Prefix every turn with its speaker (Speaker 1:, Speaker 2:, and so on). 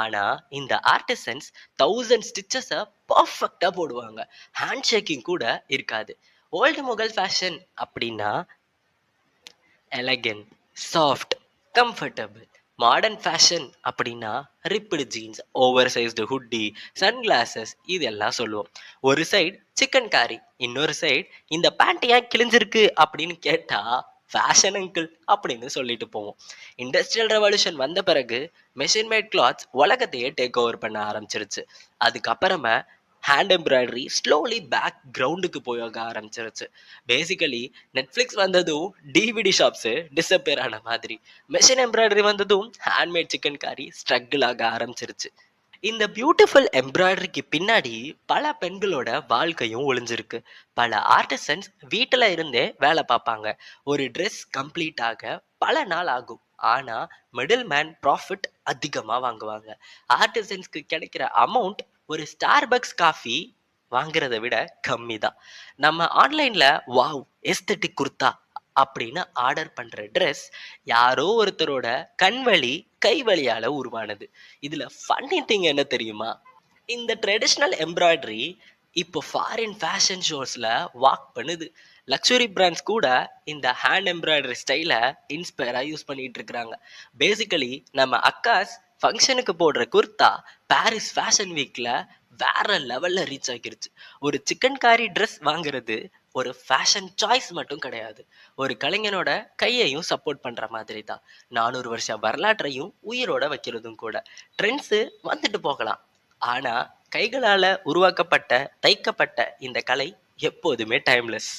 Speaker 1: ஆனா இந்த ஆர்டிசன்ஸ் 1000 ஸ்டிச்சஸ பெர்ஃபெக்ட்டா போடுவாங்க. ஹேண்ட் ஷேக்கிங் கூட இருக்காது. ஓல்டு முகல் ஃபேஷன் அப்படின்னா elegant, soft, comfortable. Modern fashion அப்படின்னா ripped jeans, oversized hoodie, sunglasses இதெல்லாம் சொல்லுவோம். ஒரு சைடு சிக்கன் காரி, இன்னொரு சைடு இந்த பேண்ட் ஏன் கிழிஞ்சிருக்கு அப்படின்னு கேட்டா ஃபேஷன் அங்கிள் அப்படின்னு சொல்லிட்டு போவோம். இண்டஸ்ட்ரியல் ரெவல்யூஷன் வந்த பிறகு மெஷின் மேட் கிளாத்ஸ் உலகத்தையே டேக் ஓவர் பண்ண ஆரம்பிச்சிருச்சு. அதுக்கப்புறமா ஹேண்ட் எம்ப்ராய்டரி ஸ்லோலி பேக் கிரவுண்டுக்கு போக ஆரம்பிச்சிருச்சு. பேசிக்கலி நெட்ஃப்ளிக்ஸ் வந்ததும் டிவிடி ஷாப்ஸு டிஸப்பியர் ஆன மாதிரி, மெஷின் எம்ப்ராய்டரி வந்ததும் ஹேண்ட்மேட் சிக்கன் காரி ஸ்ட்ரகிள் ஆக ஆரம்பிச்சிருச்சு. இந்த பியூட்டிஃபுல் எம்ப்ராய்டரிக்கு பின்னாடி பல பெண்களோட வாழ்க்கையும் ஒளிஞ்சிருக்கு. பல ஆர்டிசன்ஸ் வீட்டில் இருந்தே வேலை பார்ப்பாங்க. ஒரு ட்ரெஸ் கம்ப்ளீட் ஆக பல நாள் ஆகும். ஆனா மிடில் மேன் ப்ராஃபிட் அதிகமாக வாங்குவாங்க. ஆர்டிசன்ஸ்க்கு கிடைக்கிற அமௌண்ட் ஒரு ஸ்டார்பக்ஸ் காஃபி வாங்குறத விட கம்மி தான். நம்ம ஆன்லைன்ல வாவ் எஸ்தட்டிக் குர்தா அப்படின்னு ஆர்டர் பண்ற ட்ரெஸ் யாரோ ஒருத்தரோட கண்வழி கைவழியால உருவானது. இதுல ஃபன்னி திங் என்ன தெரியுமா? இந்த ட்ரெடிஷ்னல் எம்ப்ராய்டரி இப்போ ஃபாரின் ஃபேஷன் ஷோஸ்ல வாக் பண்ணுது. லக்ஸுரி பிராண்ட்ஸ் கூட இந்த ஹேண்ட் எம்ப்ராய்டரி ஸ்டைலை இன்ஸ்பயரா யூஸ் பண்ணிட்டு இருக்கிறாங்க. பேசிக்கலி நம்ம அக்காஸ் ஃபங்க்ஷனுக்கு போடுற குர்தா பாரிஸ் ஃபேஷன் வீக்ல வேற லெவல்ல ரீச் ஆகிருச்சு. ஒரு சிக்கன் காரி ட்ரெஸ் வாங்குறது ஒரு ஃபேஷன் சாய்ஸ் மட்டும் கிடையாது, ஒரு கலைஞனோட கையையும் சப்போர்ட் பண்ற மாதிரி தான். 400 வருஷ வரலாற்றையும் உயிரோட வைக்கிறதும் கூட. ட்ரெண்ட்ஸ் வந்துட்டு போகலாம், ஆனா கைகளால உருவாக்கப்பட்ட தைக்கப்பட்ட இந்த கலை எப்போதுமே டைம்லெஸ்.